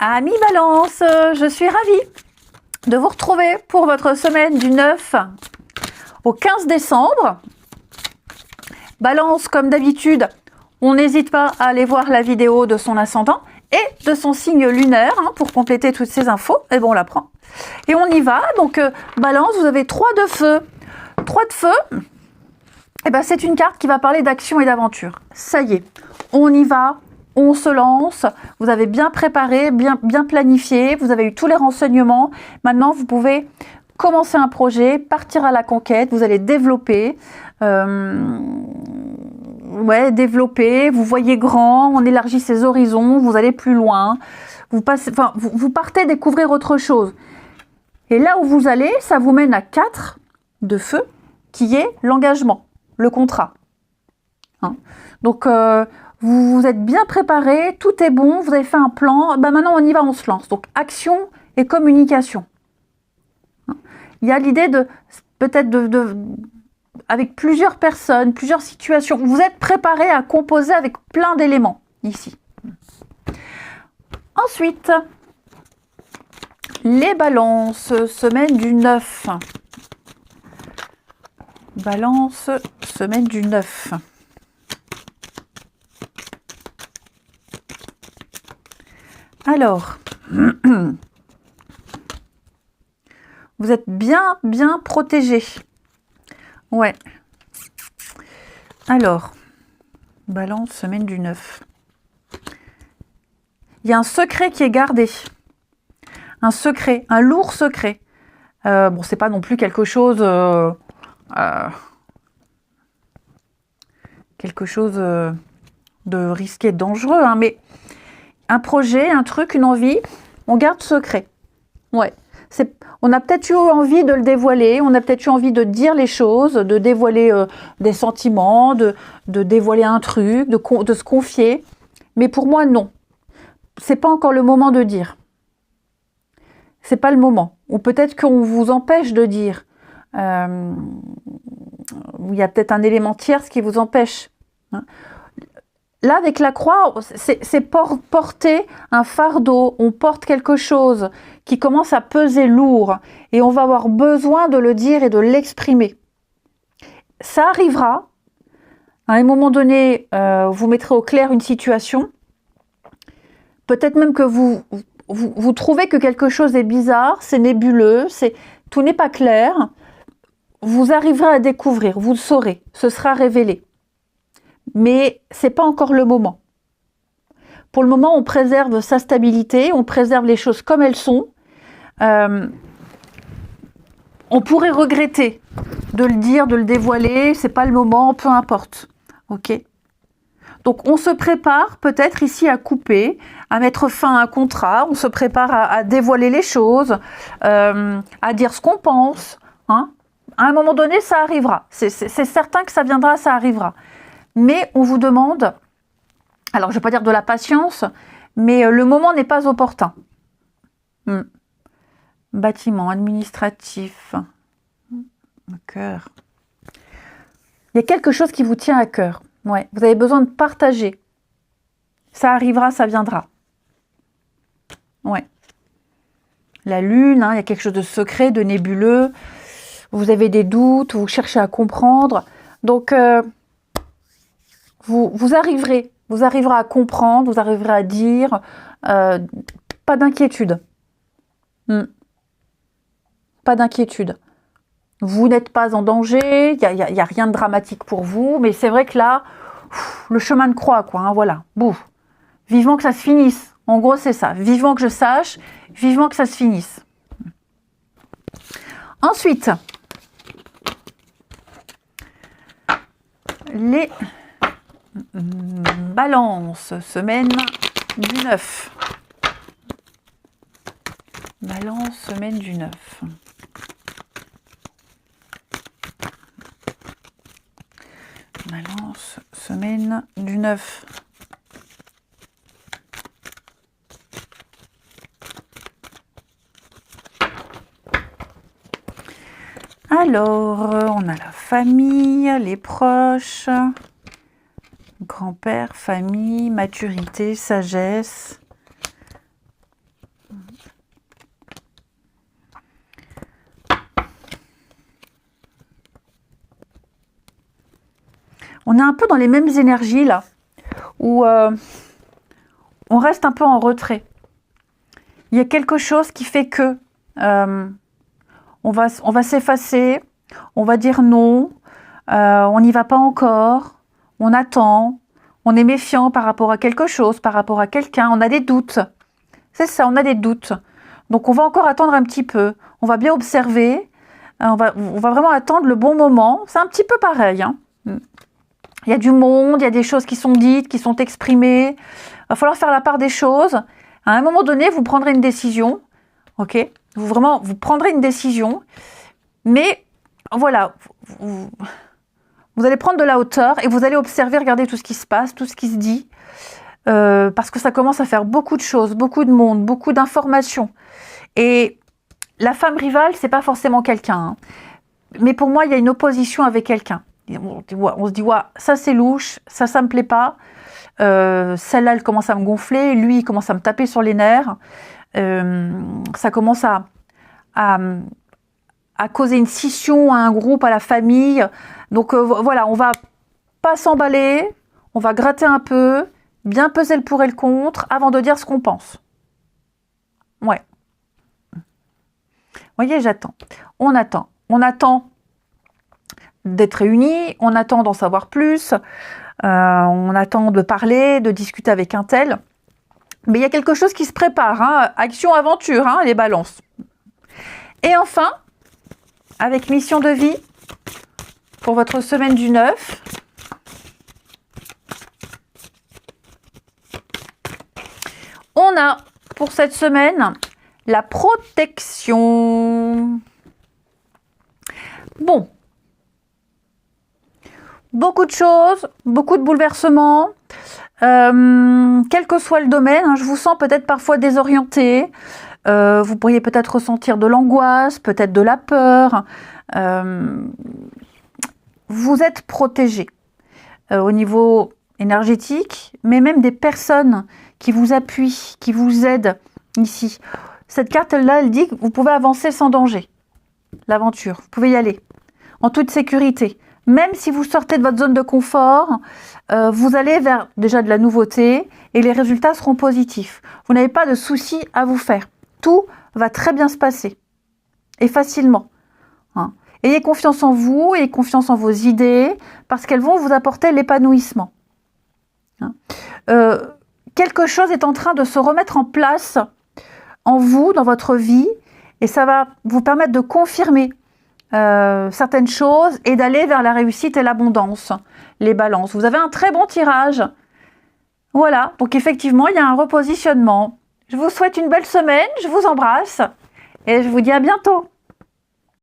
Amis Balance, je suis ravie de vous retrouver pour votre semaine du 9 au 15 décembre. Balance, comme d'habitude, on n'hésite pas à aller voir la vidéo de son ascendant et de son signe lunaire pour compléter toutes ces infos. Et bon, on la prend. Et on y va. Donc, Balance, vous avez 3 de feu. 3 de feu, et ben, c'est une carte qui va parler d'action et d'aventure. Ça y est, on y va. On se lance, vous avez bien préparé, bien planifié, vous avez eu tous les renseignements. Maintenant, vous pouvez commencer un projet, partir à la conquête, vous allez développer. Développer, vous voyez grand, on élargit ses horizons, vous allez plus loin. Vous partez découvrir autre chose. Et là où vous allez, ça vous mène à 4 de feu, qui est l'engagement, le contrat. Donc, vous êtes bien préparé, tout est bon, vous avez fait un plan, maintenant on y va, on se lance. Donc action et communication. Il y a l'idée de peut-être avec plusieurs personnes, plusieurs situations. Vous êtes préparé à composer avec plein d'éléments ici. Ensuite, les balances, semaine du 9. Balance, semaine du 9. Alors, vous êtes bien protégé. Ouais. Alors, Balance, semaine du 9. Il y a un secret qui est gardé. Un secret, un lourd secret. Bon, c'est pas non plus quelque chose... de risqué, de dangereux, mais... Un projet, un truc, une envie, on garde secret. Ouais. On a peut-être eu envie de le dévoiler, on a peut-être eu envie de dire les choses, de dévoiler des sentiments, de dévoiler un truc, de se confier. Mais pour moi, non. C'est pas encore le moment de dire. C'est pas le moment. Ou peut-être qu'on vous empêche de dire. Il y a peut-être un élément tierce qui vous empêche. Là, avec la croix, c'est porter un fardeau, on porte quelque chose qui commence à peser lourd et on va avoir besoin de le dire et de l'exprimer. Ça arrivera. À un moment donné, vous mettrez au clair une situation. Peut-être même que vous trouvez que quelque chose est bizarre, c'est nébuleux, tout n'est pas clair. Vous arriverez à découvrir, vous le saurez, ce sera révélé. Mais ce n'est pas encore le moment. Pour le moment, on préserve sa stabilité, on préserve les choses comme elles sont. On pourrait regretter de le dire, de le dévoiler, c'est pas le moment, peu importe. Ok. Donc on se prépare peut-être ici à couper, à mettre fin à un contrat, on se prépare à dévoiler les choses, à dire ce qu'on pense. À un moment donné, ça arrivera. C'est certain que ça viendra, ça arrivera. Mais on vous demande, alors je ne vais pas dire de la patience, mais le moment n'est pas opportun. Bâtiment administratif, cœur. Il y a quelque chose qui vous tient à cœur. Ouais, vous avez besoin de partager. Ça arrivera, ça viendra. Ouais. La lune, il y a quelque chose de secret, de nébuleux. Vous avez des doutes, vous cherchez à comprendre. Donc... Vous arriverez à comprendre, vous arriverez à dire, pas d'inquiétude. Pas d'inquiétude. Vous n'êtes pas en danger, il y a rien de dramatique pour vous, mais c'est vrai que là, le chemin de croix, quoi, voilà, bouf. Vivement que ça se finisse. En gros, c'est ça. Vivement que je sache, vivement que ça se finisse. Ensuite, les... Balance, semaine du 9. Balance, semaine du 9. Balance, semaine du 9. Alors, on a la famille, les proches... Grand-père, famille, maturité, sagesse. on est un peu dans les mêmes énergies là, où on reste un peu en retrait. Il y a quelque chose qui fait que on va s'effacer, on va dire non, on n'y va pas encore, on attend, on est méfiant par rapport à quelque chose, par rapport à quelqu'un, on a des doutes. C'est ça, on a des doutes. Donc on va encore attendre un petit peu, on va bien observer, on va vraiment attendre le bon moment. C'est un petit peu pareil, hein. Il y a du monde, il y a des choses qui sont dites, qui sont exprimées. Il va falloir faire la part des choses. À un moment donné, vous prendrez une décision. Ok ? Vous prendrez une décision. Mais voilà, vous allez prendre de la hauteur et vous allez observer, regarder tout ce qui se passe, tout ce qui se dit. Parce que ça commence à faire beaucoup de choses, beaucoup de monde, beaucoup d'informations. Et la femme rivale, c'est pas forcément quelqu'un. Hein. Mais pour moi, il y a une opposition avec quelqu'un. On se dit, ouais, ça c'est louche, ça me plaît pas. Celle-là, elle commence à me gonfler. Lui, il commence à me taper sur les nerfs. Ça commence à causer une scission à un groupe, à la famille. Donc voilà, on va pas s'emballer. On va gratter un peu, bien peser le pour et le contre avant de dire ce qu'on pense. Ouais. Vous voyez, j'attends. On attend. On attend d'être réunis, on attend d'en savoir plus, on attend de parler, de discuter avec un tel. Mais il y a quelque chose qui se prépare, hein, action, aventure, hein, les balances. Et enfin, avec mission de vie, pour votre semaine du 9, on a pour cette semaine la protection. Bon. Beaucoup de choses, beaucoup de bouleversements, quel que soit le domaine, hein, je vous sens peut-être parfois désorienté, vous pourriez peut-être ressentir de l'angoisse, peut-être de la peur, vous êtes protégé au niveau énergétique, mais même des personnes qui vous appuient, qui vous aident ici. Cette carte-là, elle dit que vous pouvez avancer sans danger, l'aventure, vous pouvez y aller, en toute sécurité. Même si vous sortez de votre zone de confort, vous allez vers déjà de la nouveauté et les résultats seront positifs. Vous n'avez pas de soucis à vous faire. Tout va très bien se passer et facilement. Hein. Ayez confiance en vous, ayez confiance en vos idées parce qu'elles vont vous apporter l'épanouissement. Hein. Quelque chose est en train de se remettre en place en vous, dans votre vie et ça va vous permettre de confirmer certaines choses et d'aller vers la réussite et l'abondance, les balances. Vous avez un très bon tirage. Voilà, donc effectivement, il y a un repositionnement. Je vous souhaite une belle semaine, je vous embrasse et je vous dis à bientôt.